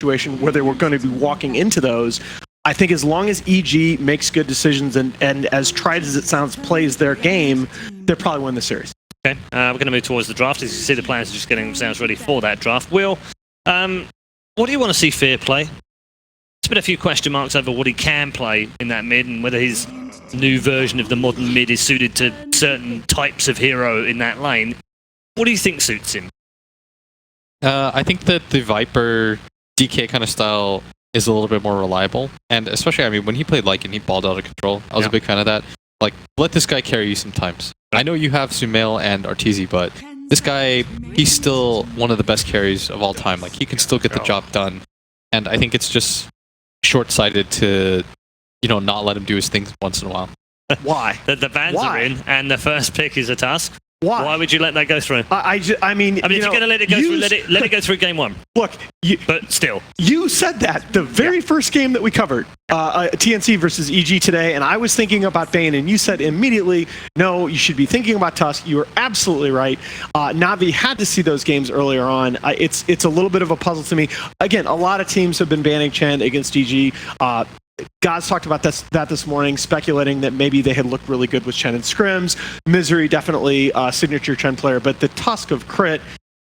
situation where they were going to be walking into those. I think as long as EG makes good decisions and as tried as it sounds, plays their game, they'll probably win the series. Okay, we're going to move towards the draft. As you see, the players are just getting themselves ready for that draft. Will, what do you want to see Fear play? There's been a few question marks over what he can play in that mid and whether his new version of the modern mid is suited to certain types of hero in that lane. What do you think suits him? I think that the Viper DK kind of style is a little bit more reliable. And especially, I mean, when he played Lycan, he balled out of control. I was a big fan of that. Like, let this guy carry you sometimes. I know you have Sumail and Arteezy, but this guy, he's still one of the best carries of all time. Like, he can still get the job done. And I think it's just short-sighted to, you know, not let him do his things once in a while. Why? The bans are in, and the first pick is a Tusk. Why? Why would you let that go through? I mean, if you're going to let it go through, let it go through game one. Look, but still, you said that the very first game that we covered, TNC versus EG today, and I was thinking about Bane, and you said immediately, no, you should be thinking about Tusk. You were absolutely right. Navi had to see those games earlier on. It's a little bit of a puzzle to me. Again, a lot of teams have been banning Chen against EG. Guys talked about this morning, speculating that maybe they had looked really good with Chen and scrims. Misery, definitely a signature Chen player, but the Tusk of Crit,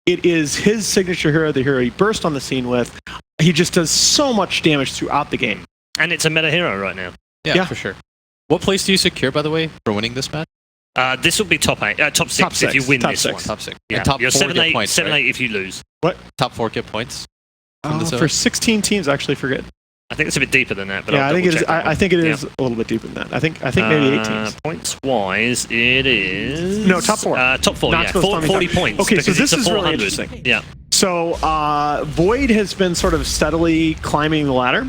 it is his signature hero, the hero he burst on the scene with. He just does so much damage throughout the game. And it's a meta hero right now. Yeah, for sure. What place do you secure, by the way, for winning this match? This will be top 6 if you win this one. Top 6. Yeah. And top 4 7, get 8, points, 7, right? 8 if you lose. What? Top 4 get points. For 16 teams, I actually forget. I think it's a bit deeper than that, but yeah, I think it is. I think it is a little bit deeper than that. I think maybe 8 teams. Points wise, it is top 4. Top 4, yeah, 40 points. Okay, so this is 400. really interesting. Yeah. So Void has been sort of steadily climbing the ladder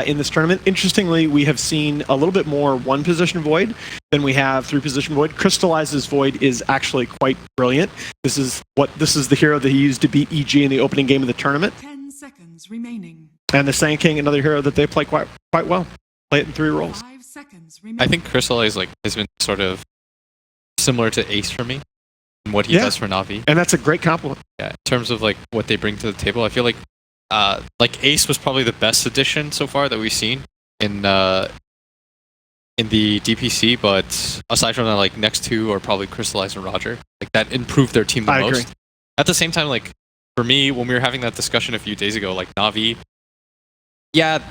in this tournament. Interestingly, we have seen a little bit more 1-position Void than we have 3-position Void. Crystallizes Void is actually quite brilliant. This is the hero that he used to beat EG in the opening game of the tournament. 10 seconds remaining. And the Sand King, another hero that they play quite well. Play it in 3 roles. 5 seconds remaining. I think Crystallize has been sort of similar to Ace for me and what he does for Navi. And that's a great compliment. Yeah, in terms of like what they bring to the table, I feel like Ace was probably the best addition so far that we've seen in the DPC, but aside from that, like next 2 are probably Crystallize and Roger. Like that improved their team the most. Agree. At the same time, like for me, when we were having that discussion a few days ago, like Navi, yeah,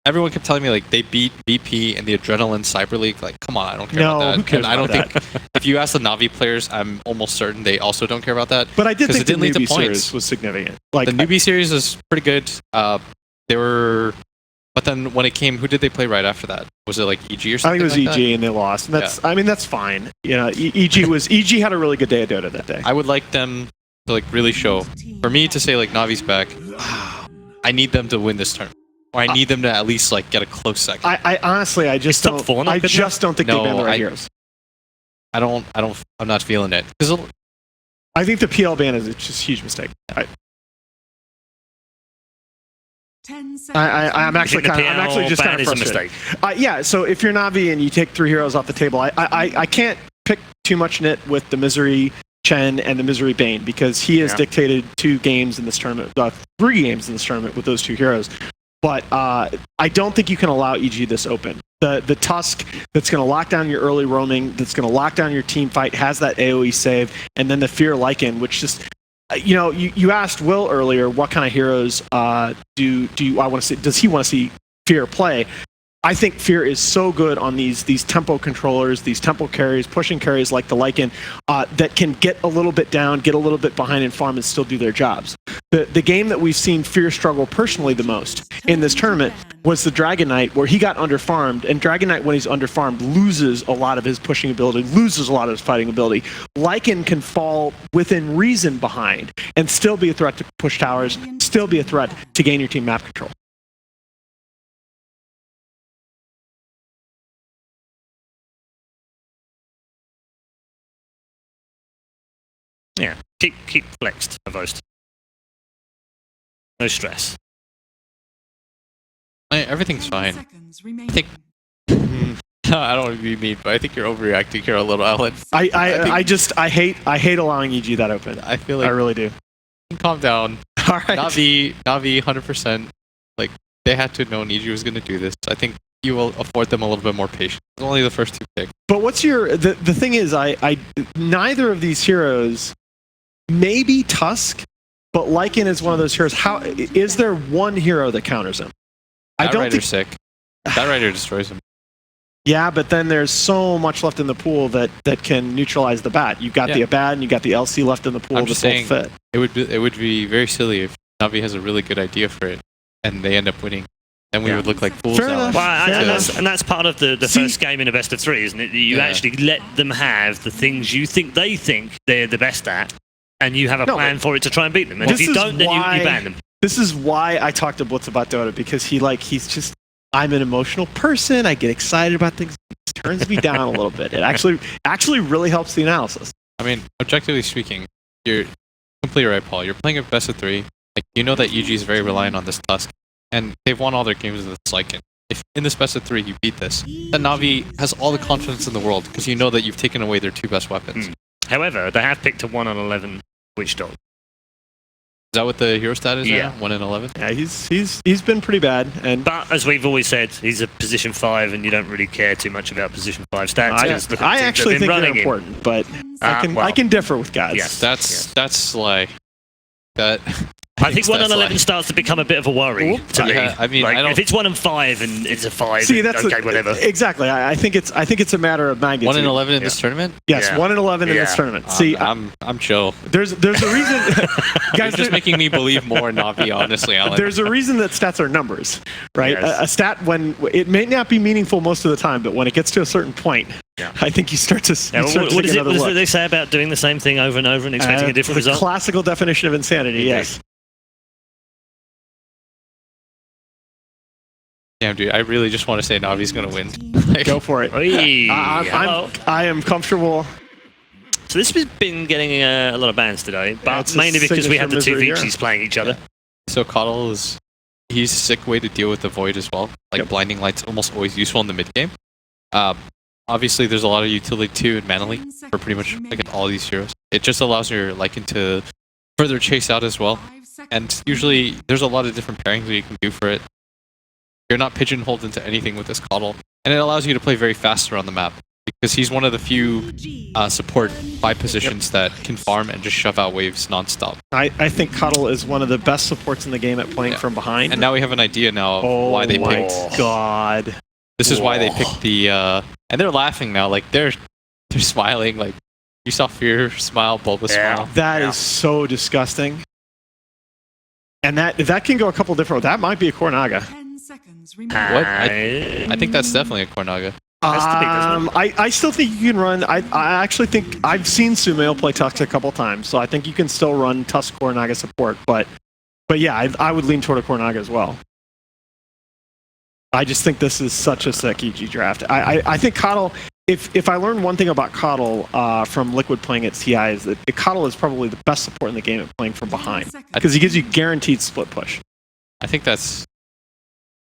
everyone kept telling me like they beat BP and the Adrenaline Cyber League. Like, come on, I don't care about that. Who cares and I don't about think if you ask the Navi players, I'm almost certain they also don't care about that. But I did think it didn't the lead to newbie points. series was significant. Like The newbie series is pretty good. They were, but then when it came, who did they play right after that? Was it like EG or something? I think it was like EG that? And they lost. And that's I mean that's fine. You know, EG had a really good day of Dota that day. I would like them to like really show. For me to say like Navi's back, I need them to win this turn. Or I need them to at least like get a close second. I honestly, I just don't. I just don't think they ban the right heroes. I'm not feeling it because I think the PL ban is just a huge mistake. I'm actually just kind of frustrated. Yeah, so if you're Navi and you take 3 heroes off the table, I can't pick too much nit with the Misery Chen and the Misery Bane because he has dictated 2 games in this tournament, 3 games in this tournament with those 2 heroes. But I don't think you can allow EG this open. The Tusk that's going to lock down your early roaming, that's going to lock down your team fight, has that AoE save, and then the Fear Lycan, which just, you know, you asked Will earlier what kind of heroes do I want to see? Does he want to see Fear play? I think Fear is so good on these tempo controllers, these tempo carries, pushing carries like the Lycan that can get a little bit down, get a little bit behind and farm and still do their jobs. The game that we've seen Fear struggle personally the most in this tournament was the Dragon Knight, where he got underfarmed, and Dragon Knight, when he's underfarmed, loses a lot of his pushing ability, loses a lot of his fighting ability. Lycan can fall within reason behind and still be a threat to push towers, still be a threat to gain your team map control. Yeah, keep flexed, Avost. No stress. Everything's fine. I think I don't want to be mean, but I think you're overreacting here a little, Alan. I hate allowing EG that open. I feel like I really do. calm down. All right. Navi, 100%. Like, they had to know Niji was going to do this. I think you will afford them a little bit more patience. It's only the first 2 picks. But what's your the thing is I neither of these heroes, maybe Tusk, but Lycan is one of those heroes. How is there one hero that counters him? That Rider's sick. That Rider destroys him. Yeah, but then there's so much left in the pool that can neutralize the bat. You've got the Abad and you got the LC left in the pool I'm that just both saying, fit. It would be very silly if Navi has a really good idea for it and they end up winning. Then we would look like fools. Fair enough. Well, and that's part of the first game in a best of 3, isn't it? You actually let them have the things you think they're the best at, and you have a plan for it to try and beat them. And if you don't, then you ban them. This is why I talked to Blitz about Dota, because he's just, I'm an emotional person. I get excited about things. It turns me down a little bit. It actually really helps the analysis. I mean, objectively speaking, you're completely right, Paul. You're playing a best of 3. Like, you know that EG is very reliant on this Tusk, and they've won all their games with this Lycan. If in this best of 3 you beat this, then Navi has all the confidence in the world because you know that you've taken away their 2 best weapons. However, they have picked a 1 on 11 Witch Dog. Is that what the hero stat is now? 1 in 11? Yeah, he's been pretty bad. But as we've always said, he's a position 5, and you don't really care too much about position 5 stats. I actually think they're important, but I can differ with guys. Yes, that's sly. I think 1 on 11 starts to become a bit of a worry to me. I mean, like, I don't... if it's 1 and 5 and it's a 5, See, that's okay, whatever. Exactly. I think it's a matter of magnitude. 1 in 11 in this tournament? Yes, 1 in 11 in this tournament. See, I'm chill. There's a reason. Guys, just making me believe more in Navi, honestly, Alan. There's a reason that stats are numbers, right? Yes. A stat, when it may not be meaningful most of the time, but when it gets to a certain point, I think you start to what did they say about doing the same thing over and over and expecting a different result? Classical definition of insanity. Yes. Damn, dude, I really just want to say Navi's going to win. Go for it. I am comfortable. So this has been getting a lot of bans today, but mainly because we have the 2 Vinci's playing each other. So Coddle he's a sick way to deal with the Void as well. Like, Blinding Light's almost always useful in the mid game. Obviously, there's a lot of utility too in Mana Leak for pretty much all these heroes. It just allows your Lycan to further chase out as well. And usually, there's a lot of different pairings that you can do for it. You're not pigeonholed into anything with this Coddle. And it allows you to play very fast around the map. Because he's one of the few support 5 positions that can farm and just shove out waves non-stop. I think Coddle is one of the best supports in the game at playing from behind. And now we have an idea now of why they picked... Oh my god. This is why they picked the... and they're laughing now. Like, they're smiling. Like, you saw Fear smile, Bulba smile. That is so disgusting. And that can go a couple different... That might be a Kornaga. What? I think that's definitely a Kornaga. I still think you can run... I actually think... I've seen Sumail play Tusk a couple times, so I think you can still run Tusk Kornaga support, but yeah, I would lean toward a Kornaga as well. I just think this is such a sick EG draft. I think Coddle... If I learned one thing about Coddle from Liquid playing at TI is that Coddle is probably the best support in the game at playing from behind, because he gives you guaranteed split push. I think that's...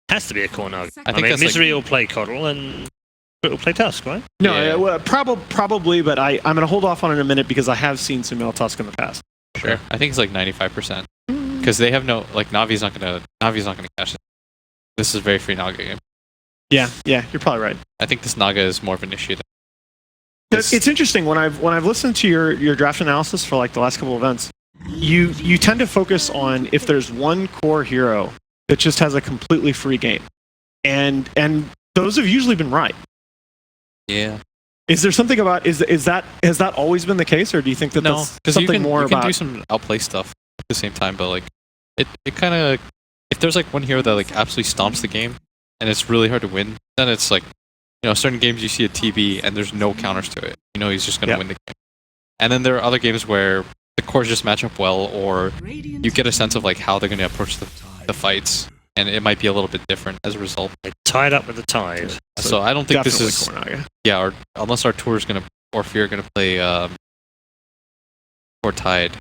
Has to be a Kornaga. I mean, Misery will play Coddle and Crit will play Tusk, right? No, well, probably, but I'm going to hold off on it in a minute because I have seen Sumail Tusk in the past. Sure. I think it's like 95%. Because they have no... Like, Navi's not gonna cash it. This is a very free Naga game. Yeah, you're probably right. I think this Naga is more of an issue. It's interesting, when I've listened to your draft analysis for like the last couple of events, you tend to focus on if there's one core hero that just has a completely free game. And those have usually been right. Yeah. Is there something about has that always been the case, or do you think that that's something more about? You can do some outplay stuff at the same time, but like it kind of, if there's like one hero that like absolutely stomps the game and it's really hard to win, then it's like, you know, certain games you see a TB and there's no counters to it. You know, he's just gonna win the game. And then there are other games where the cores just match up well, or you get a sense of like how they're gonna approach the fights, and it might be a little bit different as a result. Tied up with the tide. So I don't think this is Kornaga. or unless Artur is gonna or Fear gonna play or Tide.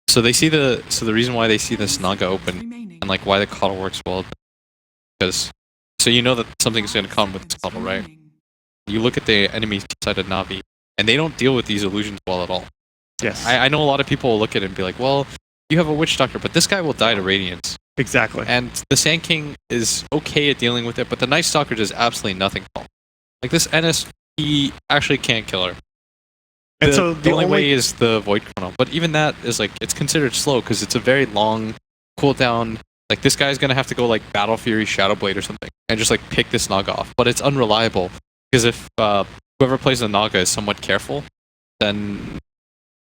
So they see the reason why they see this Naga open and like why the Coddle works well, because so you know that something's gonna come with this Coddle, right? You look at the enemy side of Navi, and they don't deal with these illusions well at all. Yes. I know a lot of people will look at it and be like, well, you have a Witch Doctor, but this guy will die to Radiance. Exactly. And the Sand King is okay at dealing with it, but the Night Stalker does absolutely nothing. Like this NS, he actually can't kill her. And so the only way is the Void Chrono, but even that is like, it's considered slow because it's a very long cooldown. Like this guy's gonna have to go like Battle Fury, Shadow Blade or something, and just like pick this Naga off. But it's unreliable because if whoever plays the Naga is somewhat careful, then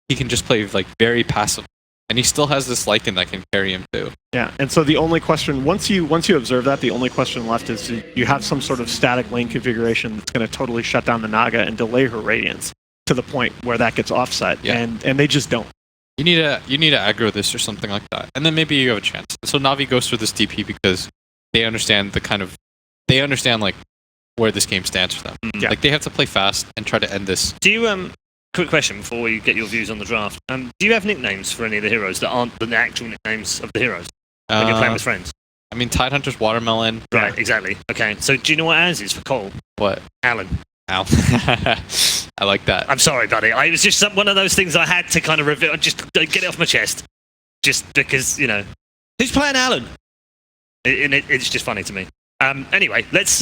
he can just play like very passive, and he still has this Lycan that can carry him too. Yeah, and so the only question once you observe that, the only question left is you have some sort of static lane configuration that's going to totally shut down the Naga and delay her Radiance to the point where that gets offset, and they just don't. You need to aggro this or something like that, and then maybe you have a chance. So Na'Vi goes for this DP because they understand like where this game stands for them. Yeah. Like they have to play fast and try to end this. Do you quick question before we get your views on the draft? Do you have nicknames for any of the heroes that aren't the actual nicknames of the heroes when you're playing with friends? I mean, Tidehunter's Watermelon. Right, exactly. Okay, so do you know what ours is for Cole? What? Alan. Al. I like that. I'm sorry, buddy. It was just one of those things I had to kind of reveal, just get it off my chest. Just because, who's playing Alan? It's just funny to me. Anyway, let's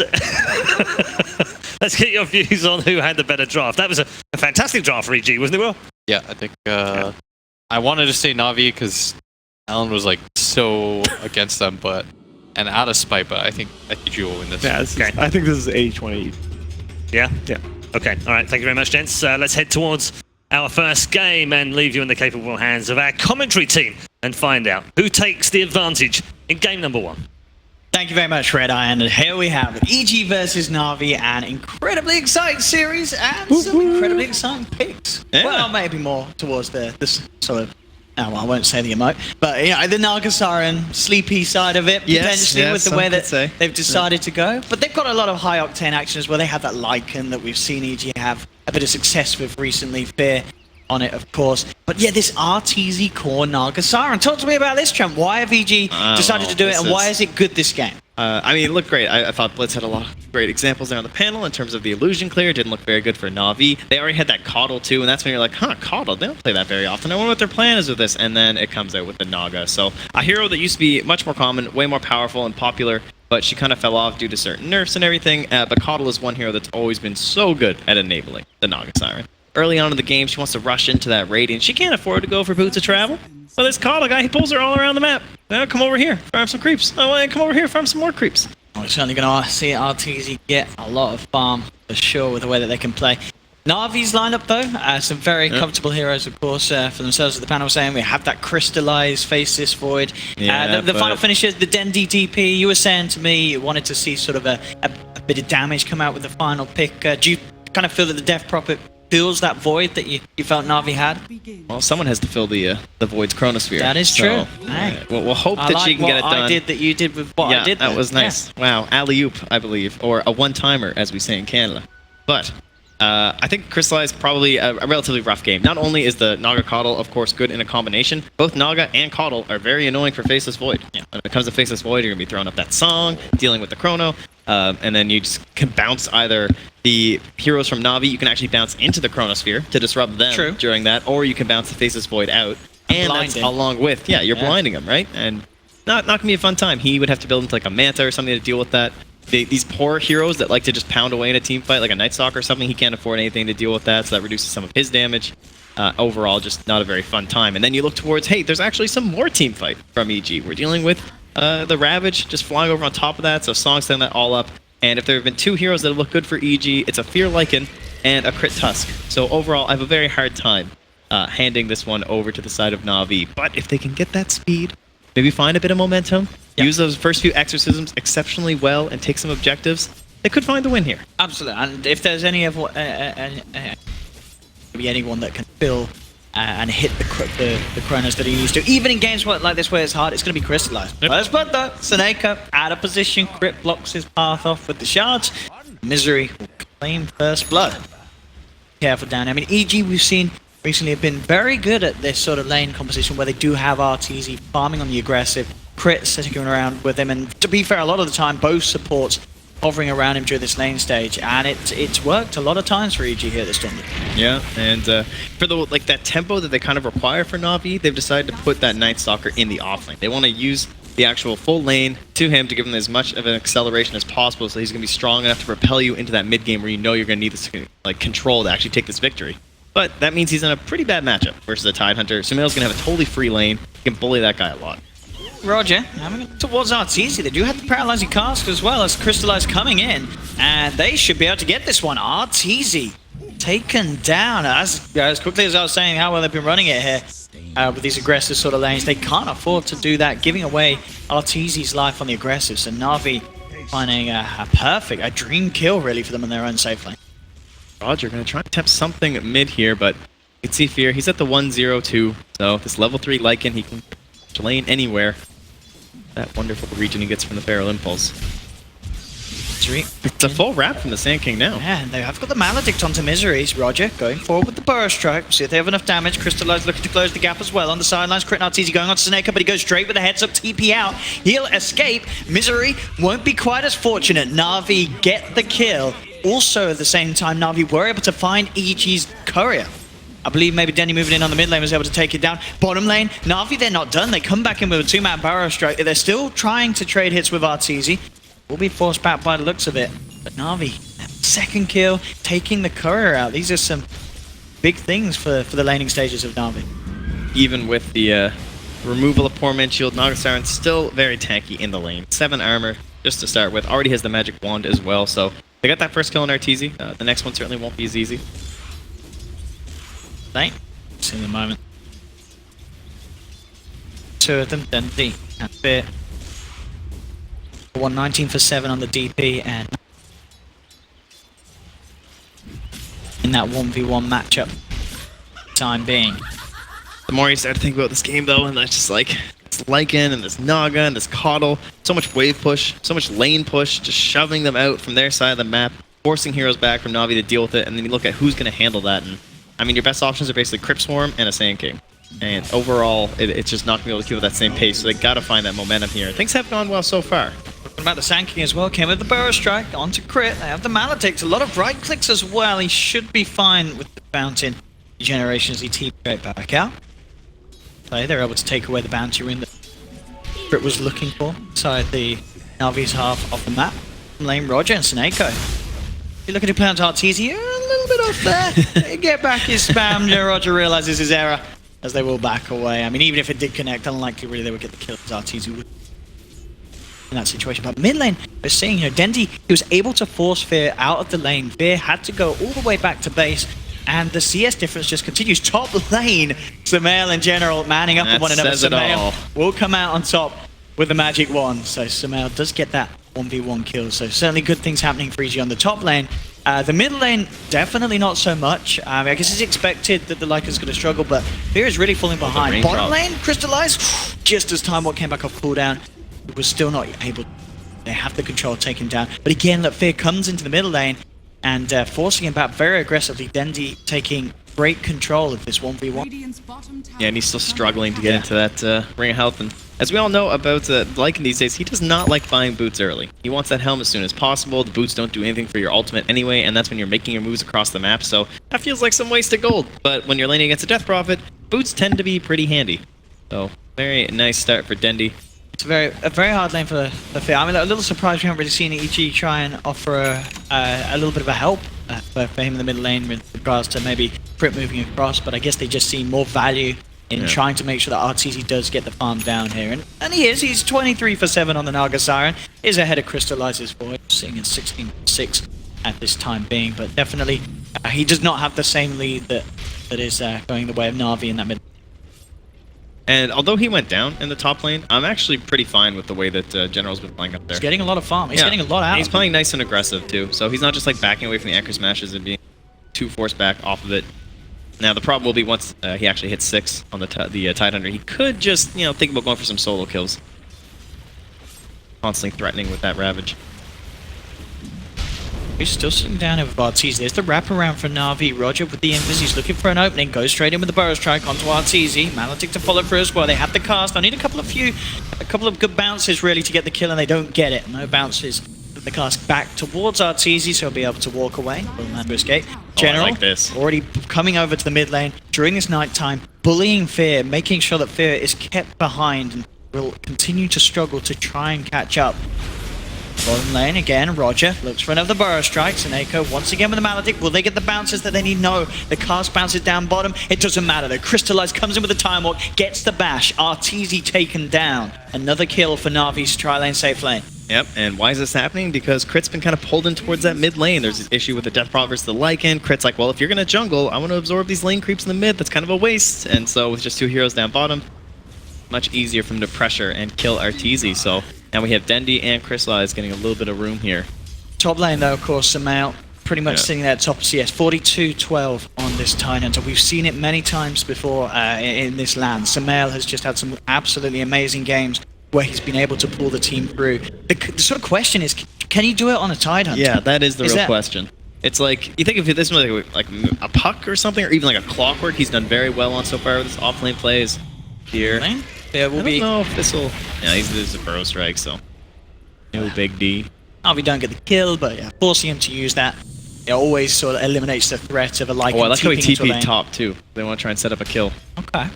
let's get your views on who had the better draft. That was a fantastic draft for EG, wasn't it, Will? Yeah, I think I wanted to say Na'Vi because Alan was like so against them, and out of spite, but I think you will win this. Yeah, okay. I think this is 80-20. Yeah? Yeah. Okay, all right. Thank you very much, gents. Let's head towards our first game and leave you in the capable hands of our commentary team and find out who takes the advantage in game number 1. Thank you very much, Red Eye. And here we have EG versus Na'Vi, an incredibly exciting series and some incredibly exciting picks. Yeah. Well, maybe more towards the sort of, well, I won't say the emote, but the Nagasaren sleepy side of it, potentially, with the way that they've decided to go. But they've got a lot of high octane action as well. They have that Lycan that we've seen EG have a bit of success with recently. Fear on it, of course. But yeah, this RTZ core Nagasaren. Talk to me about this, Trent. Why have EG decided to do it, and why is it good this game? I mean, it looked great. I thought Blitz had a lot of great examples there on the panel in terms of the illusion clear. It didn't look very good for Na'Vi. They already had that Coddle too, and that's when you're like, Coddle, they don't play that very often. I wonder what their plan is with this. And then it comes out with the Naga. So a hero that used to be much more common, way more powerful and popular, but she kind of fell off due to certain nerfs and everything. But Coddle is one hero that's always been so good at enabling the Nagasaren. Early on in the game, she wants to rush into that Radiant. She can't afford to go for Boots of Travel. So this Coddle guy, he pulls her all around the map. Now come over here, farm some creeps. Oh, come over here, farm some more creeps. We're certainly going to see RTZ get a lot of farm, for sure, with the way that they can play. Na'Vi's lineup, though, some very comfortable heroes, of course, for themselves, as the panel was saying. We have that Crystallize, Faceless Void. The final finishes, the Den DDP. You were saying to me you wanted to see sort of a bit of damage come out with the final pick. Do you kind of feel that the Death Prophet fills that void that you felt Na'Vi had? Well, someone has to fill the Void's Chronosphere. That is true. We'll hope that she can get it done. I did that you did with what I did. That was nice. Yeah. Wow, alley-oop, I believe, or a one-timer, as we say in Canada. But I think Crystallize probably a relatively rough game. Not only is the Naga Coddle, of course, good in a combination, both Naga and Coddle are very annoying for Faceless Void. Yeah. When it comes to Faceless Void, you're going to be throwing up that song, dealing with the Chrono, and then you just can bounce either the heroes from Na'Vi, you can actually bounce into the Chronosphere to disrupt them during that, or you can bounce the Faceless Void out. And that's along with, you're blinding them, right? And not going to be a fun time. He would have to build into like a Manta or something to deal with that. These poor heroes that like to just pound away in a team fight, like a Night Stalker or something, he can't afford anything to deal with that, so that reduces some of his damage. Overall, just not a very fun time. And then you look towards, hey, there's actually some more team fight from EG. We're dealing with the Ravage just flying over on top of that, so Song setting that all up. And if there have been two heroes that have looked good for EG, it's a Fear Lycan and a Crit Tusk. So overall, I have a very hard time handing this one over to the side of Na'Vi. But if they can get that speed, maybe find a bit of momentum, use those first few exorcisms exceptionally well, and take some objectives, they could find the win here. Absolutely. And if there's any maybe anyone that can fill and hit the Chronos that he used to, even in games like this where it's hard, it's going to be Crystallized. Let's put that. Seneca out of position, Crit blocks his path off with the shards. Misery will claim first blood. Careful down. I mean, EG we've seen recently have been very good at this sort of lane composition where they do have RTZ farming on the aggressive, Crit sitting around with him, and to be fair, a lot of the time both supports hovering around him during this lane stage, and it's worked a lot of times for EG here this tournament. Yeah, and for the that tempo that they kind of require for Na'Vi, they've decided to put that Night Stalker in the off lane. They want to use the actual full lane to him to give him as much of an acceleration as possible, so he's going to be strong enough to propel you into that mid game where you know you're going to need this control to actually take this victory. But that means he's in a pretty bad matchup versus a Tidehunter. Sumail's going to have a totally free lane. He can bully that guy a lot. Roger, coming towards Arteezy. They do have the Paralyzing Cask as well as Crystallize coming in, and they should be able to get this one. Arteezy taken down. As quickly as I was saying how well they've been running it here with these aggressive sort of lanes. They can't afford to do that, giving away Arteezy's life on the aggressive. So Na'Vi finding a dream kill really for them in their own safe lane. Roger going to try and attempt something mid here, but you can see Fear. He's at the 1-0-2, so this level 3 Lycan, he can lane anywhere. That wonderful region he gets from the Feral Impulse. It's a full wrap from the Sand King now. Yeah, and they have got the Maledict onto Miseries. Roger going forward with the Burst Strike. See if they have enough damage. Crystallize looking to close the gap as well on the sidelines. Crit Arteezy going on to Snake, but he goes straight with the heads up TP out. He'll escape. Misery won't be quite as fortunate. Na'Vi get the kill. Also at the same time, Na'Vi were able to find EG's courier. I believe maybe Denny moving in on the mid lane was able to take it down. Bottom lane, Na'Vi, they're not done. They come back in with a 2-man Burrow Strike. They're still trying to trade hits with Arteezy. Will be forced back by the looks of it. But Na'Vi, second kill, taking the courier out. These are some big things for the laning stages of Na'Vi. Even with the removal of Poor Man's Shield, Naga Siren still very tanky in the lane. 7 armor just to start with. Already has the magic wand as well, so they got that first kill on Arteezy. The next one certainly won't be as easy. Lane, see in the moment. 2 of them, then D and Fear. 119 for 7 on the DP, and in that 1v1 matchup time being. The more you start to think about this game though, and that's just like this Lycan and this Naga and this Coddle, so much wave push, so much lane push, just shoving them out from their side of the map, forcing heroes back from Na'Vi to deal with it, and then you look at who's going to handle that, and I mean your best options are basically Crypt Swarm and a Sand King. And overall, it's just not going to be able to keep at that same pace, so they got to find that momentum here. Things have gone well so far. Talking about the Sand King as well, came with the Burrow Strike, onto Crit, they have the Maledict, a lot of right clicks as well, he should be fine with the Fountain Regeneration as he TP straight back out. So they're able to take away the bounty ring that Crit was looking for inside the Na'Vi's half of the map. Lane Roger and Snako. If you look at your play on Arteezy, a little bit off there. They get back his spam, Roger realizes his error as they will back away. I mean, even if it did connect, unlikely really they would get the kill as Arteezy would in that situation. But mid lane, we're seeing, Dendi, he was able to force Fear out of the lane. Fear had to go all the way back to base, and the CS difference just continues. Top lane, Sumail in general, manning up on one another. Sumail will come out on top with the magic wand. So Sumail does get that 1v1 kill. So certainly good things happening for EG on the top lane. The mid lane, definitely not so much. I guess it's expected that the Lycan's going to struggle, but Fear is really falling behind. Bottom lane, Crystallize, just as time what came back off cooldown, it was still not able. They have the control taken down. But again, look, Fear comes into the middle lane and forcing him back very aggressively. Dendi taking great control of this 1v1. Yeah, and he's still struggling to get into that ring of health. And as we all know about Lycan these days, he does not like buying boots early. He wants that helm as soon as possible. The boots don't do anything for your ultimate anyway, and that's when you're making your moves across the map. So that feels like some wasted gold. But when you're laning against a Death Prophet, boots tend to be pretty handy. So very nice start for Dendi. It's a very hard lane for Fear. I mean, a little surprised we haven't really seen EG try and offer a little bit of a help for him in the middle lane with regards to maybe Crit moving across, but I guess they just see more value in trying to make sure that Arteezy does get the farm down here. And he is. He's 23 for 7 on the Naga Siren. Is ahead of Crystallizes Void, sitting at 16 for 6 at this time being, but definitely he does not have the same lead that is going the way of Na'Vi in that middle. And although he went down in the top lane, I'm actually pretty fine with the way that General's been playing up there. He's getting a lot of farm. He's getting a lot out. And he's playing nice and aggressive too, so he's not just like backing away from the anchor smashes and being too forced back off of it. Now the problem will be once he actually hits 6 on the Tidehunter, he could just think about going for some solo kills. Constantly threatening with that Ravage. He's still sitting down over Arteezy. There's the wraparound for Na'Vi. Roger with the invis. He's looking for an opening. Goes straight in with the Burrow Strike onto Arteezy. Maledict to follow through as well. They have the cast. I need a couple of good bounces really to get the kill, and they don't get it. No bounces the cask back towards Arteezy, so he'll be able to walk away. Will man to escape. General, like this. already coming over to the mid lane during this night time, bullying Fear, making sure that Fear is kept behind and will continue to struggle to try and catch up. Bottom lane again, Roger looks for another burrow strike. Seneko once again with the Maledict. Will they get the bounces that they need? No. The cast bounces down bottom. It doesn't matter. The Crystallize comes in with the Time Walk, gets the bash. Arteezy taken down. Another kill for Na'Vi's tri-lane safe lane. Yep, and why is this happening? Because Crit's been kind of pulled in towards that mid lane. There's this issue with the Death Prod versus the Lycan. Crit's like, well, if you're going to jungle, I want to absorb these lane creeps in the mid. That's kind of a waste. And so with just 2 heroes down bottom, much easier for him to pressure and kill Arteezy. So now we have Dendi and Crystallize getting a little bit of room here. Top lane though, of course, Sumail pretty much sitting there at top of CS. 42-12 on this Tidehunter. We've seen it many times before in this land. Sumail has just had some absolutely amazing games where he's been able to pull the team through. The sort of question is, can he do it on a Tidehunter? Yeah, that is the real question. It's like, you think if this was like a puck or something, or even like a clockwork, he's done very well on so far with his offlane plays here. There will be. I don't know if this will. Yeah, this is a burrow strike, so no big D. Harvey don't get the kill, but yeah, forcing him to use that, it always sort of eliminates the threat of a Lycan. Oh, I like how he TP'd TP'd top too. They want to try and set up a kill. Okay.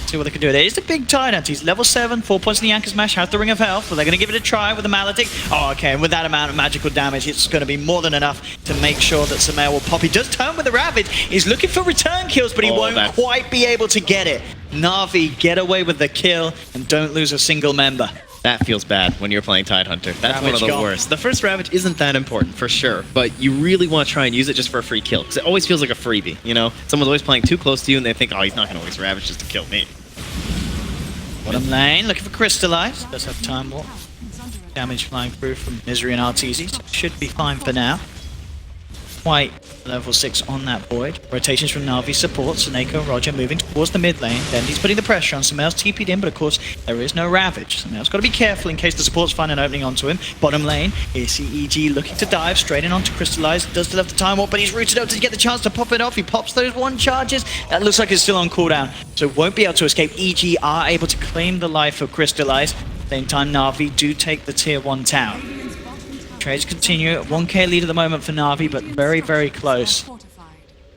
See what they can do. There is the big Tidehunter. He's level 7, 4 points in the Anchor Smash, has the Ring of Health. Well, they're going to give it a try with the Maledict. Oh, okay, and with that amount of magical damage, it's going to be more than enough to make sure that Sumail will pop. He does turn with the Ravage. He's looking for return kills, but he won't quite be able to get it. Na'Vi, get away with the kill and don't lose a single member. That feels bad when you're playing Tidehunter. That's one of the worst. The first Ravage isn't that important, for sure, but you really want to try and use it just for a free kill, because it always feels like a freebie, you know? Someone's always playing too close to you, and they think, oh, he's not going to waste Ravage just to kill me. Bottom lane, looking for Crystallize. Does have Time Walk. Damage flying through from Misery and Arteezy, so should be fine for now. Quite level 6 on that Void. Rotations from Na'Vi support. Seneko, Roger moving towards the mid lane. Then he's putting the pressure on. Sumail's TP'd in, but of course there is no Ravage. Sumail's got to be careful in case the supports find an opening onto him. Bottom lane, here see EG looking to dive straight in onto Crystallize. Does still have the Time Warp, but he's rooted up to get the chance to pop it off. He pops those 1 charges. That looks like it's still on cooldown, so won't be able to escape. EG are able to claim the life of Crystallize. Same time, Na'Vi do take the tier 1 tower. Trades continue. 1k lead at the moment for Na'Vi, but very, very close.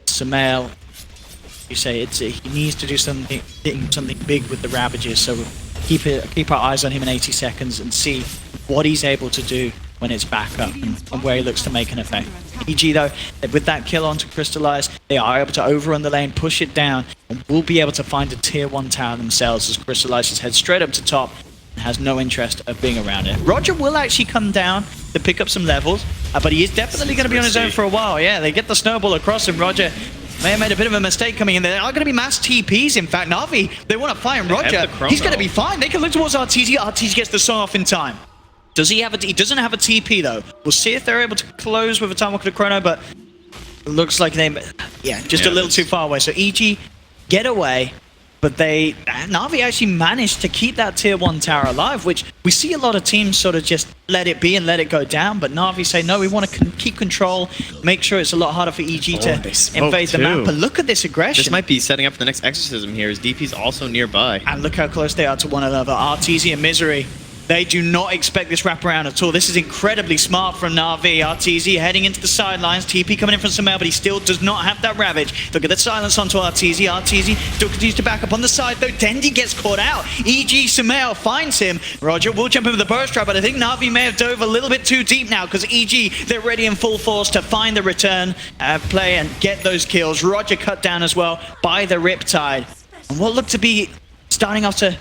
Sumail, you say he needs to do something big with the Ravages, so we'll keep our eyes on him in 80 seconds and see what he's able to do when it's back up and where he looks to make an effect. EG though, with that kill onto Crystallize, they are able to overrun the lane, push it down, and will be able to find a tier 1 tower themselves as Crystallize heads straight up to top. Has no interest of being around it. Roger will actually come down to pick up some levels, but he is definitely going to be on his own for a while. Yeah, they get the snowball across him. Roger may have made a bit of a mistake coming in. There are going to be mass TPs. In fact, Na'Vi, they want to fight him. Roger, he's going to be fine. They can look towards Arteezy. Arteezy gets the song off in time. Does he have he doesn't have a TP though. We'll see if they're able to close with a Time Walk to Chrono, but it looks like they, just a little too far away. So EG, get away. But Na'Vi actually managed to keep that tier 1 tower alive, which we see a lot of teams sort of just let it be and let it go down. But Na'Vi say, no, we want to keep control, make sure it's a lot harder for EG to invade the map. But look at this aggression. This might be setting up for the next exorcism here, as DP's also nearby. And look how close they are to one another. Arteezy and Misery. They do not expect this wraparound at all. This is incredibly smart from Na'Vi. Arteezy heading into the sidelines. TP coming in from Sumail, but he still does not have that Ravage. Look at the silence onto Arteezy. Arteezy still continues to back up on the side, though. Dendi gets caught out. EG Sumail finds him. Roger will jump in with the burst trap, but I think Na'Vi may have dove a little bit too deep now, because EG, they're ready in full force to find the return play and get those kills. Roger cut down as well by the Riptide. And what looked to be starting off to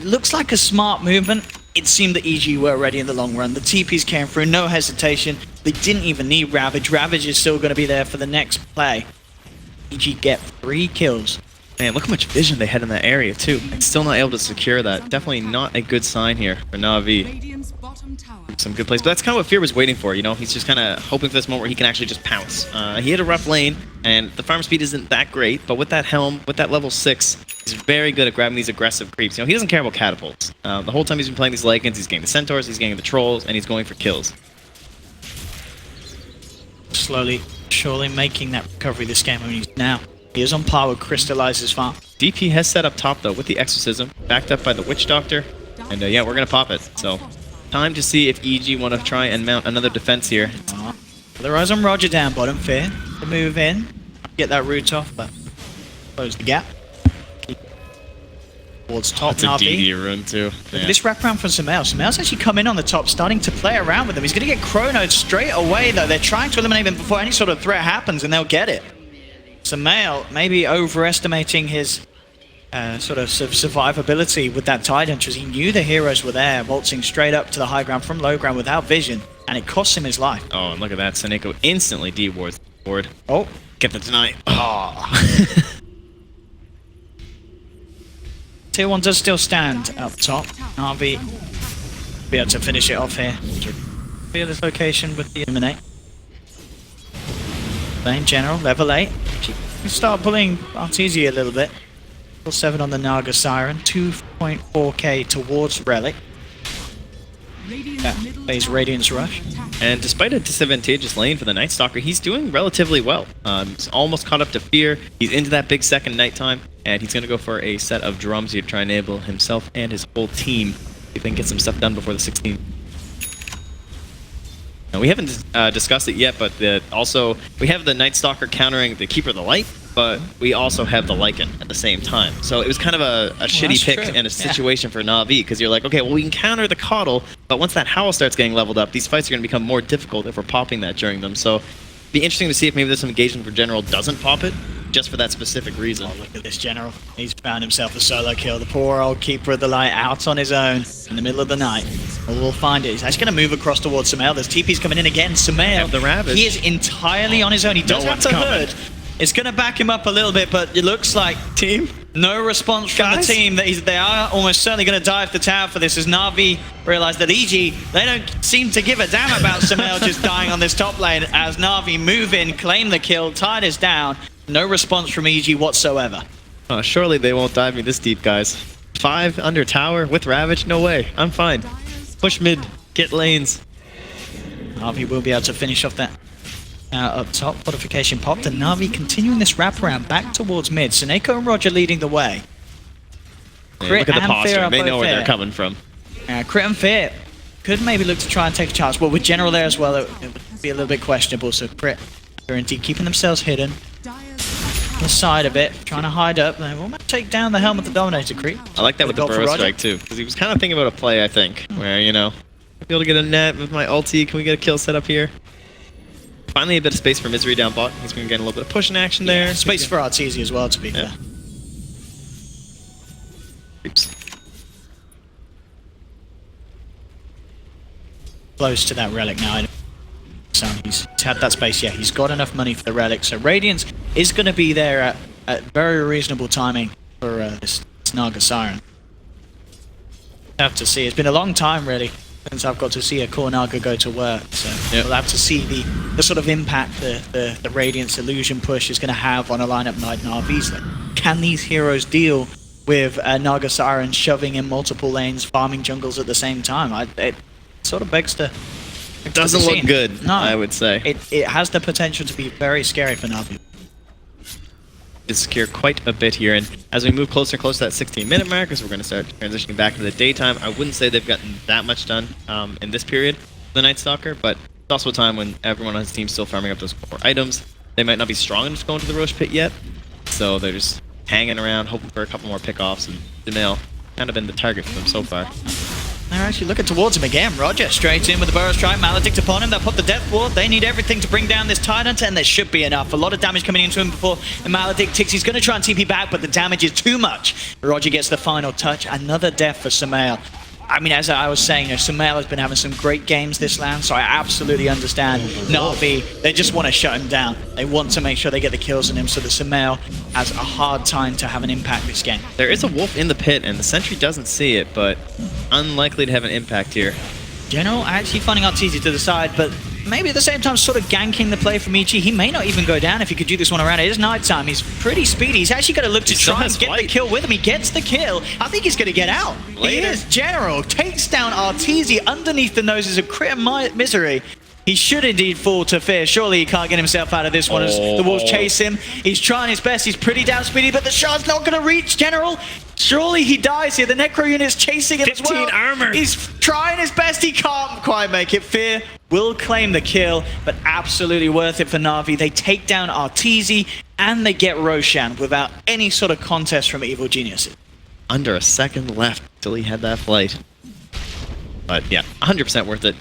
looks like a smart movement. It seemed that EG were ready in the long run. The TPs came through, no hesitation. They didn't even need Ravage. Ravage is still going to be there for the next play. EG get 3 kills. Man, look how much vision they had in that area, too. And still not able to secure that. Definitely not a good sign here for Na'Vi. Some good plays, but that's kind of what Fear was waiting for, you know? He's just kind of hoping for this moment where he can actually just pounce. He hit a rough lane, and the farm speed isn't that great, but with that helm, with that level 6, he's very good at grabbing these aggressive creeps. You know, he doesn't care about catapults. The whole time he's been playing these Lycans, he's getting the Centaurs, he's getting the Trolls, and he's going for kills. Slowly, surely making that recovery this game. I mean, he is on par with Crystallize's farm. DP has set up top, though, with the Exorcism, backed up by the Witch Doctor, and yeah, we're going to pop it, so... Time to see if EG want to try and mount another defense here. The eyes on Roger down bottom. Fear to move in, get that root off, but close the gap. Towards top. That's a Navi. DD run too. Look at this wraparound from Sumail. Sumail's actually come in on the top, starting to play around with them. He's going to get chronoed straight away, though. They're trying to eliminate him before any sort of threat happens, and they'll get it. Sumail maybe overestimating his sort of survivability with that tide entrance. He knew the heroes were there, waltzing straight up to the high ground from low ground without vision, and it cost him his life. Oh, and look at that. Seneko instantly dewards the board. Oh, Get the deny. Oh. Tier 1 does still stand up top. Navi be able to finish it off here. Feel this location with the eliminate. Lane general, level 8. She can start pulling Artesia a little bit. Level 7 on the Naga Siren. 2.4k towards Relic. That plays Radiance Rush. And despite a disadvantageous lane for the Night Stalker, he's doing relatively well. He's almost caught up to Fear. He's into that big second nighttime, and he's going to go for a set of drums here to try and enable himself and his whole team if they can get some stuff done before the 16th. Now, we haven't discussed it yet, but also we have the Night Stalker countering the Keeper of the Light, but we also have the Lycan at the same time. So it was kind of a shitty pick true. and a situation for Na'Vi, because you're like, okay, well, we can counter the Coddle, but once that Howl starts getting leveled up, these fights are going to become more difficult if we're popping that during them. So it'd be interesting to see if maybe this engagement for General doesn't pop it, just for that specific reason. Oh, look at this General. He's found himself a solo kill. The poor old Keeper of the Light out on his own in the middle of the night. Well, we'll find it. He's actually going to move across towards Sumail. There's TP's coming in again. Sumail, Have the Ravage. he is entirely on his own. He does have one's the coming. Hood. It's going to back him up a little bit, but it looks like Team? no response from Guys? the team. They are almost certainly going to dive the tower for this, as Na'Vi realize that EG, they don't seem to give a damn about Sumail just dying on this top lane, as Na'Vi move in, claim the kill, tide is down. No response from EG whatsoever. Surely they won't dive me this deep, guys. 5 under tower with Ravage? No way. I'm fine. Push mid. Get lanes. Na'Vi will be able to finish off that up top. Fortification popped, and Na'Vi continuing this wraparound back towards mid. Seneko and Roger leading the way. Yeah, Crit look at the and Fear posture. are They both know where there. they're coming from. Crit and Fear could maybe look to try and take a chance. Well, with General there as well, it would be a little bit questionable. So Crit are indeed keeping themselves hidden. On the side of it, trying to hide up. They will take down the Helm of the Dominator Creep. I like that with the Goal for burrow Roger. strike too, because he was kind of thinking about a play, I think, where, you know, I'll be able to get a net with my ulti. Can we get a kill set up here? Finally, a bit of space for Misery down bot. He's going to get a little bit of pushing action there. Space for Artesia as well, to be fair. Oops. Close to that relic now. So he's had that space. Yeah, he's got enough money for the relic. So Radiance is going to be there at very reasonable timing for this Naga Siren. Have to see. It's been a long time, really, since I've got to see a core Naga go to work. So Yep. we'll have to see the sort of impact the Radiance illusion push is going to have on a lineup like Na'Vi's. Can these heroes deal with Naga Siren shoving in multiple lanes, farming jungles at the same time? It sort of begs to... Doesn't look good, No, I would say. It has the potential to be very scary for Na'Vi. To secure quite a bit here, and as we move closer and closer to that 16-minute mark, as we're going to start transitioning back into the daytime, I wouldn't say they've gotten that much done in this period, the Night Stalker, but it's also a time when everyone on his team's still farming up those core items. They might not be strong enough to go into the Roche Pit yet, so they're just hanging around, hoping for a couple more pickoffs, and Demille kind of been the target for them so far. They're actually looking towards him again. Roger straight in with the Burrow Strike. Maledict upon him. They'll put the Death Ward. They need everything to bring down this Tide Hunter, and there should be enough. A lot of damage coming into him before the Maledict ticks. He's going to try and TP back, but the damage is too much. Roger gets the final touch. Another death for Sumail. I mean, as I was saying, Sumail has been having some great games this land, so I absolutely understand Na'Vi. They just want to shut him down. They want to make sure they get the kills on him, so the Sumail has a hard time to have an impact this game. There is a wolf in the pit, and the sentry doesn't see it, but unlikely to have an impact here. General actually finding Artesia to the side, but maybe at the same time sort of ganking the play from Ichi. He may not even go down if he could do this one around. It is nighttime. He's pretty speedy. He's actually going to look to still try and has get the flight. kill with him. He gets the kill. I think he's going to get out. He Later. is. General takes down Artesia underneath the noses of Crit and Misery. He should indeed fall to Fear. Surely he can't get himself out of this one as the Wolves chase him. He's trying his best. He's pretty damn speedy, but the shot's not going to reach. General Surely he dies here. The Necro unit's chasing him as well. 15 armor. He's trying his best. He can't quite make it. Fear will claim the kill, but absolutely worth it for Na'Vi. They take down Arteezy and they get Roshan without any sort of contest from Evil Geniuses. Under a second left till he had that flight. But yeah, 100% worth it.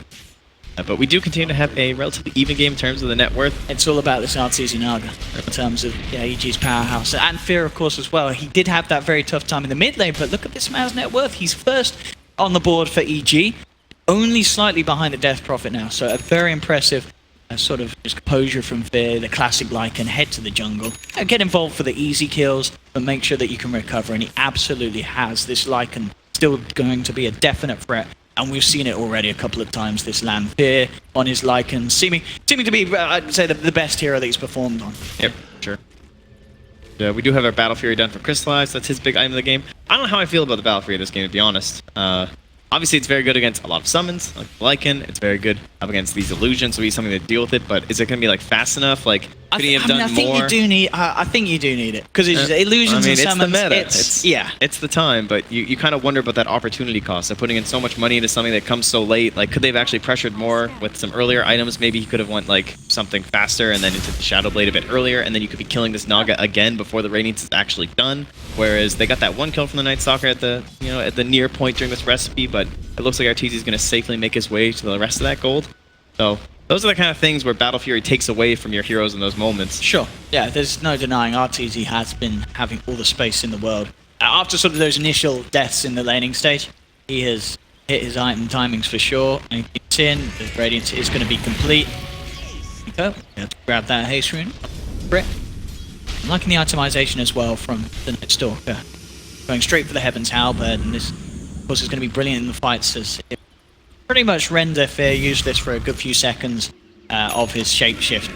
But we do continue to have a relatively even game in terms of the net worth. It's all about this Arteezy Naga in terms of EG's powerhouse. And Fear, of course, as well. He did have that very tough time in the mid lane, but look at this man's net worth. He's first on the board for EG, only slightly behind the Death Prophet now. So a very impressive sort of just composure from Fear, the classic Lycan, head to the jungle. Get involved for the easy kills, but make sure that you can recover. And he absolutely has. This Lycan still going to be a definite threat. And we've seen it already a couple of times this land. Fear on his Lycan, seeming to be, I'd say, the best hero that he's performed on. Yep, sure. We do have our Battle Fury done for Crystallize. That's his big item of the game. I don't know how I feel about the Battle Fury in this game, to be honest. Obviously, it's very good against a lot of summons, like Lycan. It's very good up against these illusions, so we need something to deal with it. But is it going to be like fast enough? Like, could he have done more? I think you do need it because it's illusions and summons. It's the meta. It's the time, but you kind of wonder about that opportunity cost of putting in so much money into something that comes so late. Like, could they have actually pressured more with some earlier items? Maybe he could have went like something faster and then into the Shadow Blade a bit earlier, and then you could be killing this Naga again before the Radiance is actually done. Whereas they got that one kill from the Night Stalker at the at the near point during this recipe, but it looks like Arteezy is going to safely make his way to the rest of that gold. So those are the kind of things where Battle Fury takes away from your heroes in those moments. Sure. Yeah, there's no denying Arteezy has been having all the space in the world. After sort of those initial deaths in the laning stage, he has hit his item timings for sure. And he gets in, the Radiance is going to be complete. Go. Grab that haste rune. Brit. I'm liking the itemization as well from the Night Stalker. Going straight for the Heaven's Halberd, and this, of course, is going to be brilliant in the fights as it pretty much render Fear useless for a good few seconds of his shapeshift.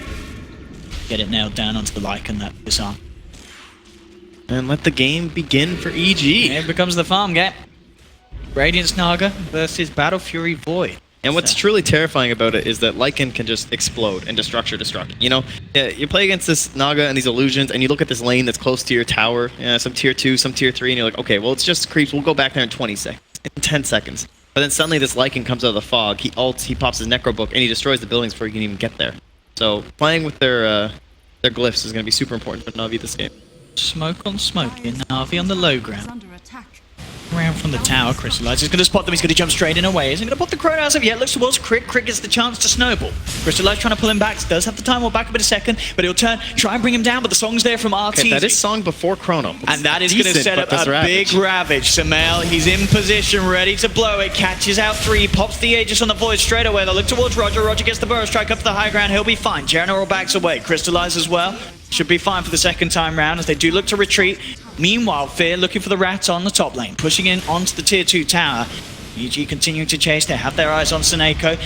Get it nailed down onto the Lycan that disarm. And let the game begin for EG. Here becomes the farm game. Radiance Naga versus Battle Fury Void. And what's truly terrifying about it is that Lycan can just explode and destruct. You know, you play against this Naga and these illusions, and you look at this lane that's close to your tower, some tier 2, some tier 3, and you're like, okay, well, it's just creeps. We'll go back there in 20 seconds, in 10 seconds. But then suddenly this Lycan comes out of the fog, he ults, he pops his Necro Book, and he destroys the buildings before you can even get there. So playing with their glyphs is going to be super important for Na'Vi this game. Smoke on smoke here, Na'Vi on the low ground. Under attack. Around from the tower, Crystallize. He's going to spot them. He's going to jump straight in away. Isn't going to put the Chrono as of yet. Looks towards Crick. Crick gets the chance to snowball. Crystallize trying to pull him back. Does have the time. We'll back up in a second, but he'll turn, try and bring him down. But the song's there from Arteezy. Okay, that is song before Chrono. And that is going to set up a big Ravage. Samel, he's in position, ready to blow it. Catches out 3, pops the Aegis on the Void straight away. They'll look towards Roger. Roger gets the Burrow Strike up to the high ground. He'll be fine. General backs away. Crystallize as well. Should be fine for the second time round as they do look to retreat. Meanwhile, Fear looking for the rats on the top lane, pushing in onto the tier 2 tower. EG continuing to chase. They have their eyes on Seneko.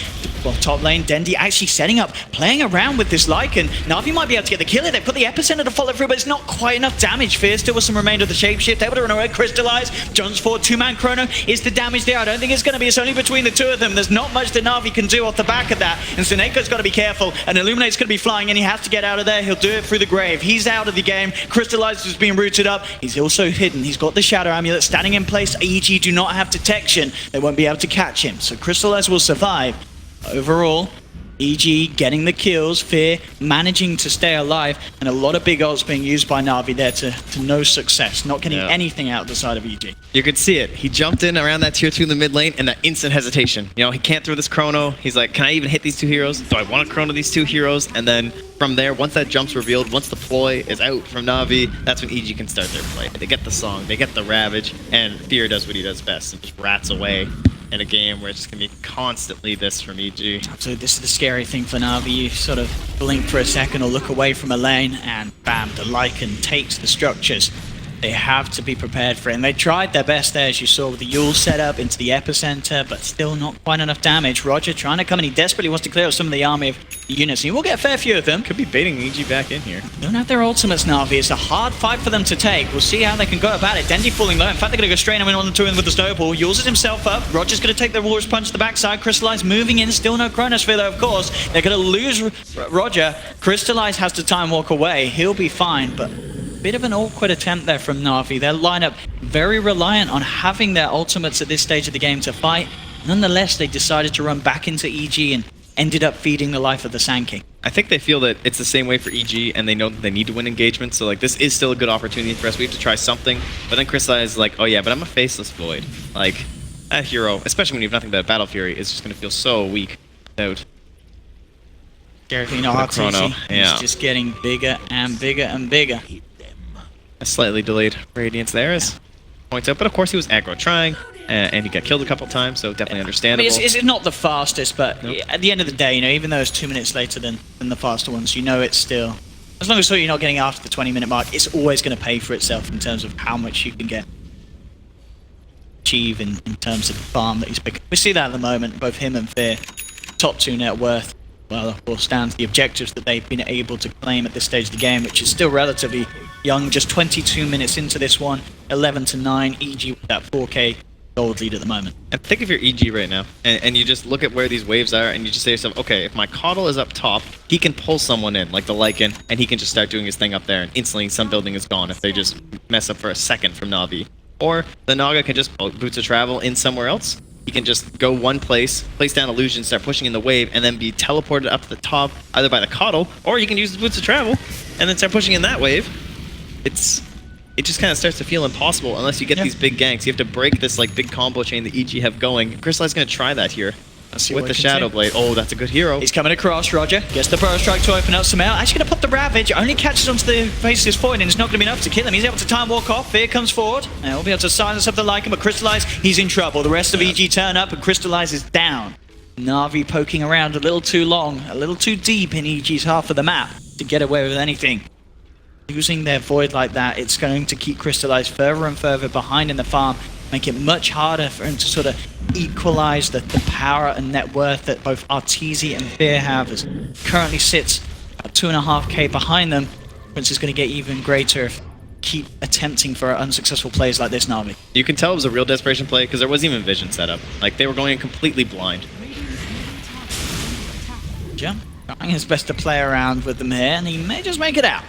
Well, top lane, Dendi actually setting up, playing around with this Lycan. Na'Vi might be able to get the kill here. They put the epicenter to follow through, but it's not quite enough damage. Fear still with some remainder of the shapeshift. Able to run away. Crystallize. Jones forward. 2-man Chrono. Is the damage there? I don't think it's going to be. It's only between the two of them. There's not much that Na'Vi can do off the back of that. And Seneko's got to be careful. And Illuminate's going to be flying in. He has to get out of there. He'll do it through the grave. He's out of the game. Crystallize is being rooted up. He's also hidden. He's got the Shadow Amulet standing in place. EG do not have detection. They won't be able to catch him. So Crystallize will survive. Overall, EG getting the kills, Fear managing to stay alive, and a lot of big ults being used by Na'Vi there to no success, not getting anything out the side of EG. You could see it. He jumped in around that tier 2 in the mid lane, and that instant hesitation. You know, he can't throw this Chrono. He's like, can I even hit these 2 heroes? Do I want to Chrono these 2 heroes? And then from there, once that jump's revealed, once the ploy is out from Na'Vi, that's when EG can start their play. They get the song, they get the Ravage, and Fear does what he does best, and just rats away in a game where it's just going to be constantly this from EG. So this is the scary thing for Na'Vi. You sort of blink for a second or look away from a lane, and bam, the Lycan takes the structures. They have to be prepared for it. And they tried their best there, as you saw, with the Yule setup into the epicenter, but still not quite enough damage. Roger trying to come in. He desperately wants to clear out some of the army of units. He will get a fair few of them. Could be baiting EG back in here. Don't have their ultimates, Na'Vi. It's a hard fight for them to take. We'll see how they can go about it. Dendi falling low. In fact, they're going to go straight in on the 2 with the snowball. Yules himself up. Roger's going to take the Warrior's Punch to the backside. Crystallize moving in. Still no Chronosphere, though, of course. They're going to lose Roger. Crystallize has to time walk away. He'll be fine, but bit of an awkward attempt there from Na'Vi. Their lineup very reliant on having their ultimates at this stage of the game to fight. Nonetheless, they decided to run back into EG and ended up feeding the life of the Sand King. I think they feel that it's the same way for EG, and they know that they need to win engagement, so like this is still a good opportunity for us. We have to try something, but then Crystallize is like, oh yeah, but I'm a faceless Void. Like, a hero, especially when you have nothing but Battle Fury, is just going to feel so weak without Garifino Chrono. RTC Yeah. is just getting bigger and bigger and bigger. A slightly delayed Radiance there is points out, but of course he was aggro trying, and he got killed a couple times, so definitely I understandable. mean, it's not the fastest, but Nope. at the end of the day, you know, even though it's 2 minutes later than the faster ones, you know it's still... As long as you're not getting after the 20-minute mark, it's always going to pay for itself in terms of how much you can achieve in terms of the farm that he's picking. We see that at the moment, both him and Fear, top 2 net worth. Well, of course, stands the objectives that they've been able to claim at this stage of the game, which is still relatively young, just 22 minutes into this one, 11-9, EG with that 4K gold lead at the moment. And think of your EG right now, and you just look at where these waves are, and you just say to yourself, okay, if my Coddle is up top, he can pull someone in, like the Lycan, and he can just start doing his thing up there, and instantly some building is gone if they just mess up for a second from Na'Vi. Or the Naga can just boots of travel in somewhere else. He can just go one place down illusion, start pushing in the wave, and then be teleported up to the top, either by the Coddle, or he can use the boots of travel, and then start pushing in that wave. It just kind of starts to feel impossible unless you get these big ganks. You have to break this like big combo chain that EG have going. Crystallize's going to try that here with the Shadow Blade. Oh, that's a good hero. He's coming across, Roger. Gets the Burrow Strike to open up some air. Actually going to put the Ravage. Only catches onto the faceless Void, and it's not going to be enough to kill him. He's able to time walk off. Fear comes forward. And he'll be able to silence up the Lycan, but Crystallize, he's in trouble. The rest of EG turn up, and Crystallize is down. Na'Vi poking around a little too long, a little too deep in EG's half of the map to get away with anything. Losing their Void like that, it's going to keep Crystallize further and further behind in the farm, make it much harder for him to sort of equalize the power and net worth that both Arteezy and Fear have, as currently sits at 2.5k behind them. Which is going to get even greater if keep attempting for unsuccessful plays like this, Na'Vi. You can tell it was a real desperation play because there wasn't even vision set up. Like, they were going in completely blind. Jump, trying his best to play around with them here, and he may just make it out.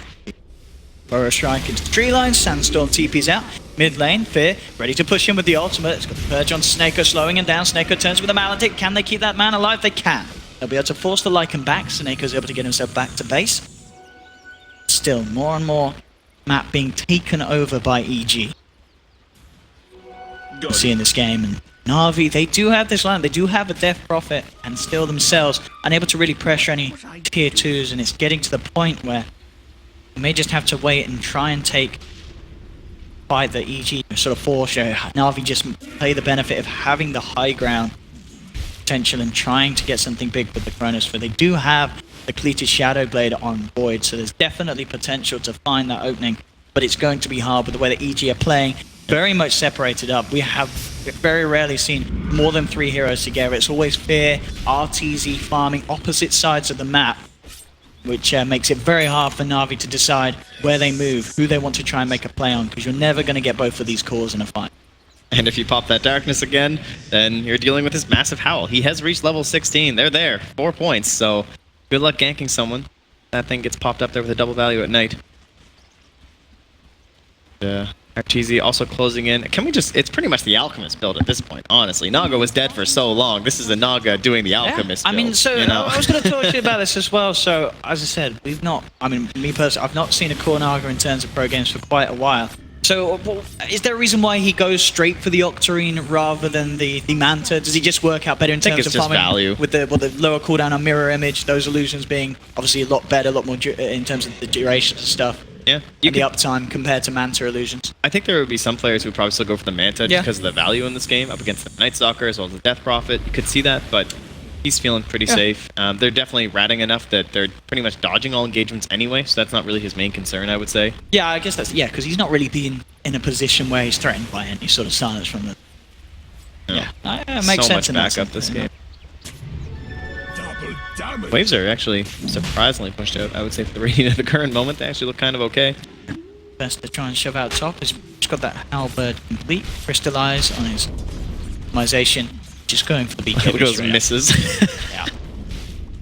Burrow Strike into the tree line, Sandstorm TP's out. Mid lane, Fear, ready to push him with the ultimate. It's got the Purge on Snako, slowing him down. Snako turns with a Maledict. Can they keep that man alive? They can. They'll be able to force the Lycan back. Snako's able to get himself back to base. Still, more and more map being taken over by EG. We'll see in this game, and Na'Vi, they do have this line. They do have a Death Prophet, and still themselves unable to really pressure any tier 2s, and it's getting to the point where we may just have to wait and try and fight the EG sort of force. Na'Vi just play the benefit of having the high ground potential and trying to get something big with the Chronosphere. They do have the Cleated Shadow Blade on Void, so there's definitely potential to find that opening, but it's going to be hard with the way that EG are playing. Very much separated up. We've very rarely seen more than 3 heroes together. It's always Fear, Arteezy farming opposite sides of the map, which makes it very hard for Na'Vi to decide where they move, who they want to try and make a play on, because you're never going to get both of these cores in a fight. And if you pop that darkness again, then you're dealing with this massive Howl. He has reached level 16. They're there. 4 points, so good luck ganking someone. That thing gets popped up there with a double value at night. Arteezy also closing in. Can we just... It's pretty much the Alchemist build at this point, honestly. Naga was dead for so long. This is the Naga doing the Alchemist build. I mean, so you know? I was going to talk to you about this as well. So, as I said, we've not... I mean, me personally, I've not seen a core Naga in terms of pro games for quite a while. So, is there a reason why he goes straight for the Octarine rather than the Manta? Does he just work out better in terms of farming value with the lower cooldown on Mirror Image, those illusions being obviously a lot better, a lot more in terms of the duration and stuff? Yeah, and the uptime compared to Manta illusions. I think there would be some players who would probably still go for the Manta just because of the value in this game up against the Night Stalker as well as the Death Prophet. You could see that, but he's feeling pretty safe. They're definitely ratting enough that they're pretty much dodging all engagements anyway, so that's not really his main concern, I would say. Yeah, I guess that's... Yeah, because he's not really been in a position where he's threatened by any sort of silence from the... Yeah, makes so sense much backup this game. Waves are actually surprisingly pushed out, I would say, for the Radiant at the current moment. They actually look kind of okay. Best to try and shove out top. He's got that Halberd complete. Crystallize on his optimization. Just going for the BKB Goes straight misses. yeah.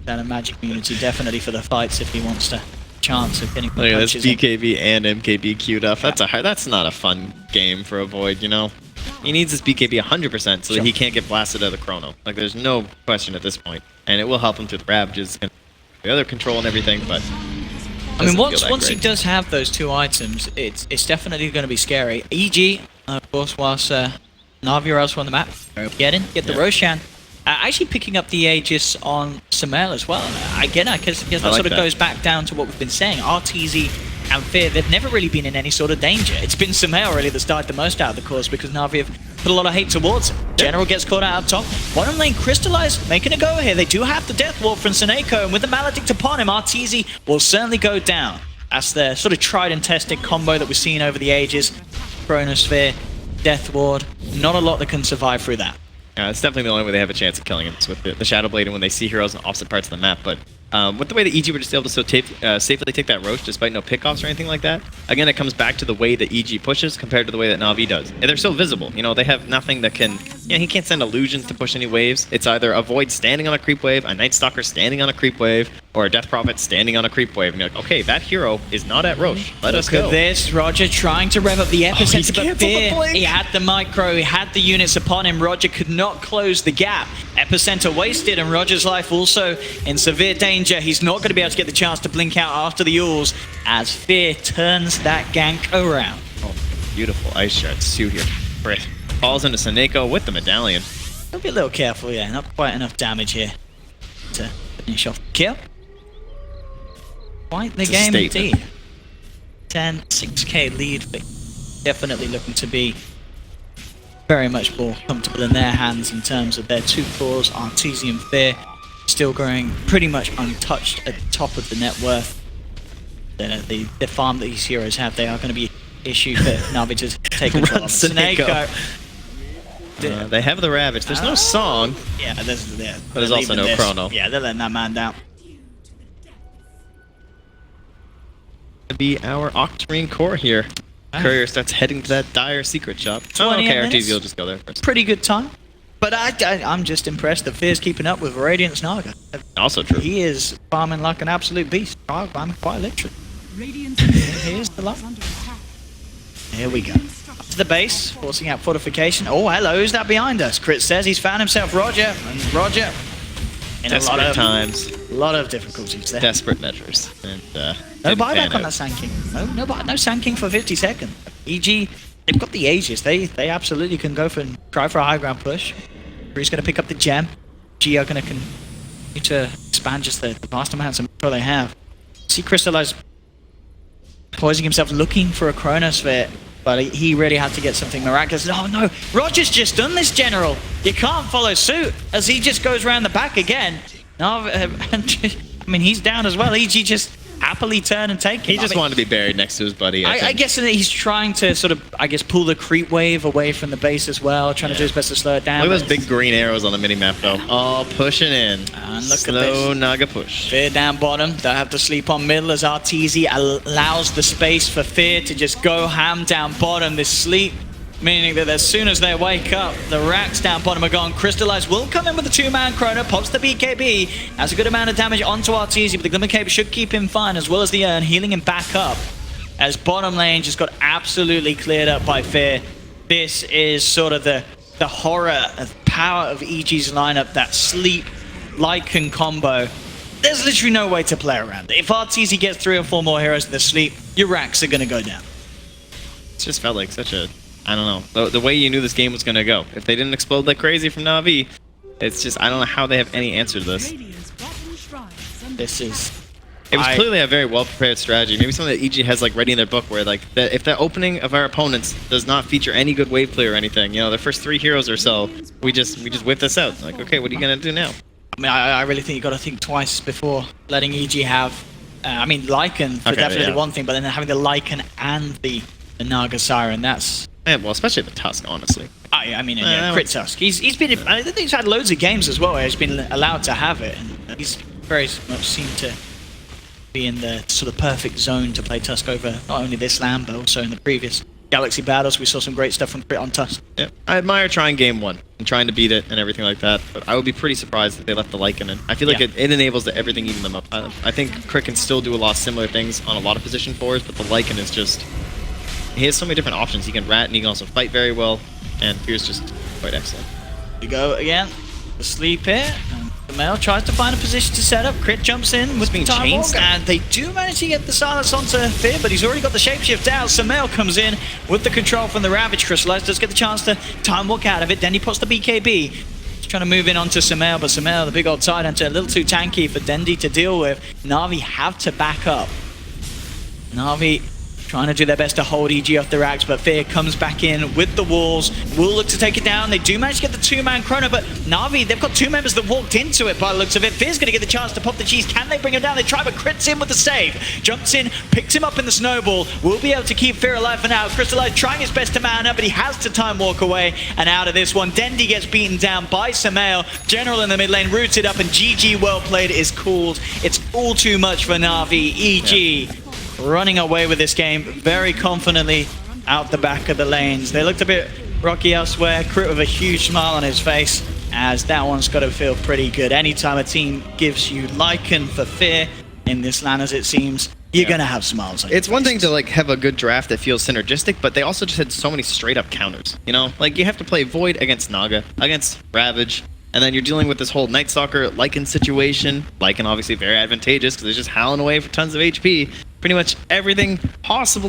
Then a magic immunity definitely for the fights if he wants to chance of getting Look at this punches in. BKB and MKB queued up. That's not a fun game for a Void, you know? He needs his BKB 100% so that he can't get blasted out of the chrono. Like, there's no question at this point. And it will help him through the Ravages and the other control and everything, but... I mean, once he great. does have those two items, it's definitely going to be scary. EG, of course, whilst Na'Vi are elsewhere on the map, get the Roshan. Actually picking up the Aegis on Sumail as well. Again, I guess that sort of goes back down to what we've been saying. RTZ and Fear, they've never really been in any sort of danger. It's been Sumail really that's died the most out of the course because Na'Vi have put a lot of hate towards him. General gets caught out up top. Bottom lane, Crystallize making a go here. They do have the Death Ward from Seneko, and with the Maledict upon him, RTZ will certainly go down. That's the sort of tried and tested combo that we've seen over the ages. Chronosphere, Death Ward, not a lot that can survive through that. Yeah, it's definitely the only way they have a chance of killing him is with the Shadow Blade and when they see heroes on opposite parts of the map. But with the way that EG were just able to safely take that Roche despite no pickoffs or anything like that, again, it comes back to the way that EG pushes compared to the way that Na'Vi does. And they're so visible. You know, they have nothing that can... You know, he can't send illusions to push any waves. It's either a Void standing on a creep wave, a Night Stalker standing on a creep wave, or a Death Prophet standing on a creep wave. And you're like, okay, that hero is not at Roche. Let us go. Look at this, Roger trying to rev up the epicenter, but canceled the Fear, blink. he had the micro, he had the units upon him. Roger could not close the gap. Epicenter wasted, and Roger's life also in severe danger. He's not going to be able to get the chance to blink out after the Yules as Fear turns that gank around. Oh, beautiful Ice Shard suit here. Brit falls into Seneko with the medallion. I'll be a little careful, yeah. Not quite enough damage here to finish off the kill. Quite the It's a game statement. indeed. 10, 6k lead, but definitely looking to be very much more comfortable in their hands in terms of their two cores. Arteezy and Fear still growing pretty much untouched at the top of the net worth. The farm that these heroes have, they are going to be issue for Na'Vi to take control of. Seneko. They have the Ravage. There's no song. Yeah, But there's also no chrono. Yeah, they're letting that man down. To be our Octarine core here. Courier starts heading to that dire secret shop. Oh, 28 okay, minutes. RTZ will just go there first. Pretty good time. But I'm just impressed that Fear's keeping up with Radiant's Naga. Also true. He is farming like an absolute beast. I'm quite literally. Radiant Here's the luck. under attack. Here we go. Up to the base, forcing out fortification. Oh, hello, who's that behind us? Crit says he's found himself Roger. And Roger in Desperate times. a lot of difficulties there. Desperate measures. And, No didn't pan buyback on out. that Sand King. No Sand King for 50 seconds. EG, they've got the Aegis. They absolutely can go for try for a high ground push. He's going to pick up the gem. G are going to continue to expand just the vast amounts of control they have. See Crystallize poising himself looking for a Chronosphere, but he really had to get something miraculous. Oh no, Roger's just done this, General. You can't follow suit as he just goes around the back again. No, I mean, he's down as well. EG just happily turn and take him. He just wanted to be buried next to his buddy. I guess that he's trying to sort of, pull the creep wave away from the base as well, trying to do his best to slow it down. Look at those big green arrows on the minimap, though. All pushing in. And look Slow at this. Naga push. Fear down bottom, don't have to sleep on middle as RTZ allows the space for Fear to just go ham down bottom. This sleep, meaning that as soon as they wake up, the racks down bottom are gone. Crystallize will come in with a two-man chrono, pops the BKB, has a good amount of damage onto RTZ, but the Glimmer Cape should keep him fine, as well as the Urn, healing him back up. As bottom lane just got absolutely cleared up by Fear. This is sort of the horror of power of EG's lineup, that sleep Lycan combo. There's literally no way to play around it. If RTZ gets 3 or 4 more heroes in the sleep, your racks are going to go down. It just felt like such a... I don't know. The way you knew this game was going to go. If they didn't explode like crazy from Na'Vi, it's just... I don't know how they have any answer to this. Radiant's bottom shrine is under This is... It was clearly a very well-prepared strategy. Maybe something that EG has like ready in their book where like if the opening of our opponents does not feature any good wave play or anything, you know, their first 3 heroes or so, we just whip this out. Like, okay, what are you going to do now? I mean, I really think you got to think twice before letting EG have... I mean, Lycan for Okay, definitely yeah. one thing, but then having the Lycan and the Naga Siren, that's... Yeah, well, especially the Tusk, honestly. I mean, yeah, Crit Tusk. He's been... I think he's had loads of games as well where he's been allowed to have it, and he's very much seemed to be in the sort of perfect zone to play Tusk over not only this LAN, but also in the previous Galaxy Battles. We saw some great stuff from Crit on Tusk. Yeah. I admire trying game 1 and trying to beat it and everything like that, but I would be pretty surprised if they left the Lycan in. I feel like it enables everything even them up. I think Crit can still do a lot of similar things on a lot of position 4s, but the Lycan is just... He has so many different options. He can rat and he can also fight very well, and Fear's just quite excellent. We go again. The sleep here. Samel tries to find a position to set up. Crit jumps in with the time walk, and they do manage to get the silence onto Fear, but he's already got the shapeshift out. Samel comes in with the control from the Ravage. Crystallize does get the chance to time walk out of it. Then he puts the BKB. He's trying to move in onto Samel, but Samel, the big old side hunter, a little too tanky for Dendi to deal with. Na'Vi have to back up. Na'Vi trying to do their best to hold EG off the racks, but Fear comes back in with the walls. Will look to take it down. They do manage to get the 2-man chrono, but Na'Vi, they've got 2 members that walked into it by the looks of it. Fear's going to get the chance to pop the cheese. Can they bring him down? They try, but Crit's in with the save. Jumps in, picks him up in the snowball. Will be able to keep Fear alive for now. Crystallize trying his best to man up, but he has to time walk away and out of this one. Dendi gets beaten down by Samel. General in the mid lane rooted up, and GG well played is called. It's all too much for Na'Vi. EG running away with this game very confidently out the back of the lanes. They looked a bit rocky elsewhere. Crit with a huge smile on his face, as that one's got to feel pretty good. Anytime a team gives you Lycan for Fear in this LAN, as it seems, you're going to have smiles on your It's one thing faces. to like have a good draft that feels synergistic, but they also just had so many straight up counters. You know, like you have to play Void against Naga, against Ravage, and then you're dealing with this whole Night Stalker Lycan situation. Lycan obviously very advantageous because they're just howling away for tons of HP. Pretty much everything possible